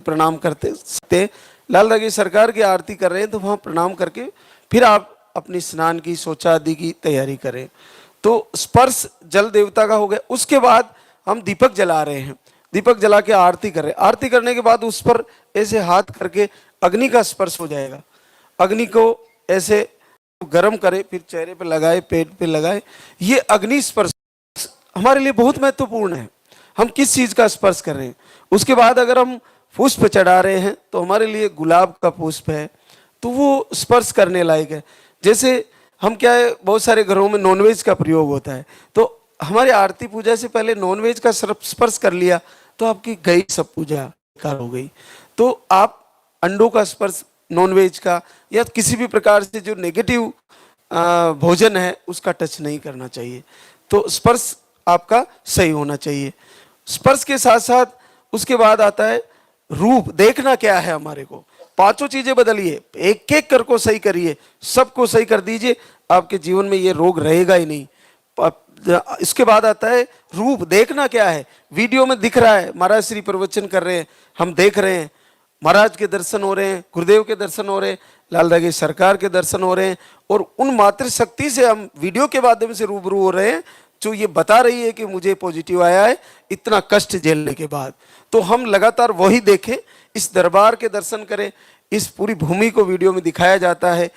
प्रणाम करते सकते। लाल दागी सरकार की आरती कर रहे हैं तो वहाँ प्रणाम करके फिर आप अपनी स्नान की शौचा आदि की तैयारी करें। तो स्पर्श जल देवता का हो गया। उसके बाद हम दीपक जला रहे हैं, दीपक जला के आरती कर रहे हैं। आरती करने के बाद उस पर ऐसे हाथ करके अग्नि का स्पर्श हो जाएगा। अग्नि को ऐसे गर्म करे, फिर चेहरे पे लगाए, पेट पे लगाए। ये अग्नि स्पर्श हमारे लिए बहुत महत्वपूर्ण है, हम किस चीज का स्पर्श कर रहे हैं। उसके बाद अगर हम पुष्प चढ़ा रहे हैं तो हमारे लिए गुलाब का पुष्प है, तो वो स्पर्श करने लायक है। जैसे हम क्या है, बहुत सारे घरों में नॉनवेज का प्रयोग होता है, तो हमारी आरती पूजा से पहले नॉनवेज का स्पर्श कर लिया तो आपकी गई सब पूजा बेकार हो गई। तो आप अंडों का स्पर्श, नॉनवेज का या किसी भी प्रकार से जो नेगेटिव भोजन है उसका टच नहीं करना चाहिए। तो स्पर्श आपका सही होना चाहिए। स्पर्श के साथ साथ उसके बाद आता है रूप, देखना क्या है हमारे को। पांचों चीजें बदलिए, एक एक कर को सही करिए, सबको सही कर दीजिए, आपके जीवन में ये रोग रहेगा ही नहीं। इसके बाद आता है रूप, देखना क्या है। वीडियो में दिख रहा है महाराज श्री प्रवचन कर रहे हैं, हम देख रहे हैं, महाराज के दर्शन हो रहे हैं, गुरुदेव के दर्शन हो रहे हैं, लाल दागी सरकार के दर्शन हो रहे हैं, और उन मातृशक्ति से हम वीडियो के माध्यम से रूबरू हो रहे हैं जो ये बता रही है कि मुझे पॉजिटिव आया है इतना कष्ट झेलने के बाद। तो हम लगातार वही देखें, इस दरबार के दर्शन करें, इस पूरी भूमि को वीडियो में दिखाया जाता है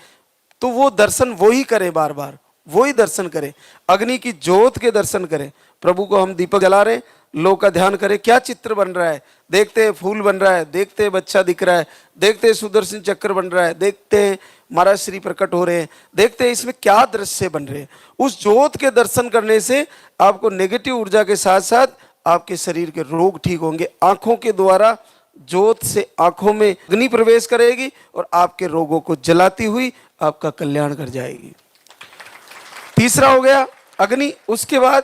तो वो दर्शन वही करें, बार बार वही दर्शन करें। अग्नि की ज्योत के दर्शन करें। प्रभु को हम दीपक जला रहे हैं, लोक का ध्यान करें, क्या चित्र बन रहा है, देखते हैं फूल बन रहा है, देखते हैं बच्चा दिख रहा है, देखते हैं सुदर्शन चक्र बन रहा है, देखते हैं महाराज श्री प्रकट हो रहे हैं, देखते हैं इसमें क्या दृश्य बन रहे हैं। उस ज्योत के दर्शन करने से आपको नेगेटिव ऊर्जा के साथ साथ आपके शरीर के रोग ठीक होंगे। आंखों के द्वारा ज्योत से आंखों में अग्नि प्रवेश करेगी और आपके रोगों को जलाती हुई आपका कल्याण कर जाएगी। तीसरा हो गया अग्नि। उसके बाद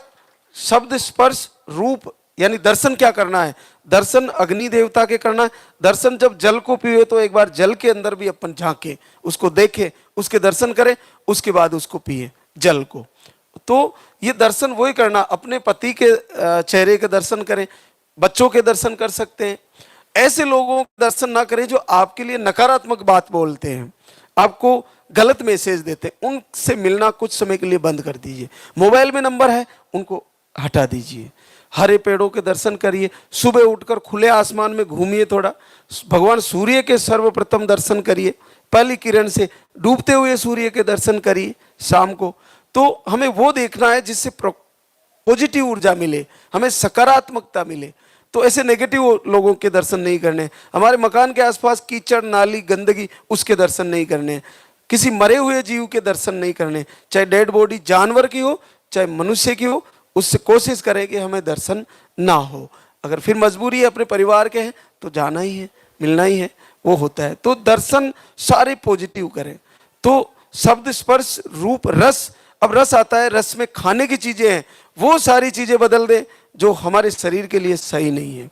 शब्द, स्पर्श, रूप, यानी दर्शन क्या करना है। दर्शन अग्नि देवता के करना है। दर्शन जब जल को पिए तो एक बार जल के अंदर भी अपन झांके, उसको देखे, उसके दर्शन करें, उसके बाद उसको पिए जल को। तो ये दर्शन वही करना। अपने पति के चेहरे के दर्शन करें, बच्चों के दर्शन कर सकते हैं। ऐसे लोगों के दर्शन ना करें जो आपके लिए नकारात्मक बात बोलते हैं, आपको गलत मैसेज देते हैं, उनसे मिलना कुछ समय के लिए बंद कर दीजिए। मोबाइल में नंबर है, उनको हटा दीजिए। हरे पेड़ों के दर्शन करिए, सुबह उठकर खुले आसमान में घूमिए, थोड़ा भगवान सूर्य के सर्वप्रथम दर्शन करिए, पहली किरण से डूबते हुए सूर्य के दर्शन करिए शाम को। तो हमें वो देखना है जिससे पॉजिटिव ऊर्जा मिले, हमें सकारात्मकता मिले। तो ऐसे नेगेटिव लोगों के दर्शन नहीं करने। हमारे मकान के आसपास कीचड़, नाली, गंदगी, उसके दर्शन नहीं करने। किसी मरे हुए जीव के दर्शन नहीं करने, चाहे डेड बॉडी जानवर की हो चाहे मनुष्य की हो, उससे कोशिश करें कि हमें दर्शन ना हो। अगर फिर मजबूरी है, अपने परिवार के हैं तो जाना ही है, मिलना ही है, वो होता है। तो दर्शन सारे पॉजिटिव करें। तो शब्द, स्पर्श, रूप, रस। अब रस आता है, रस में खाने की चीजें हैं, वो सारी चीजें बदल दें जो हमारे शरीर के लिए सही नहीं है।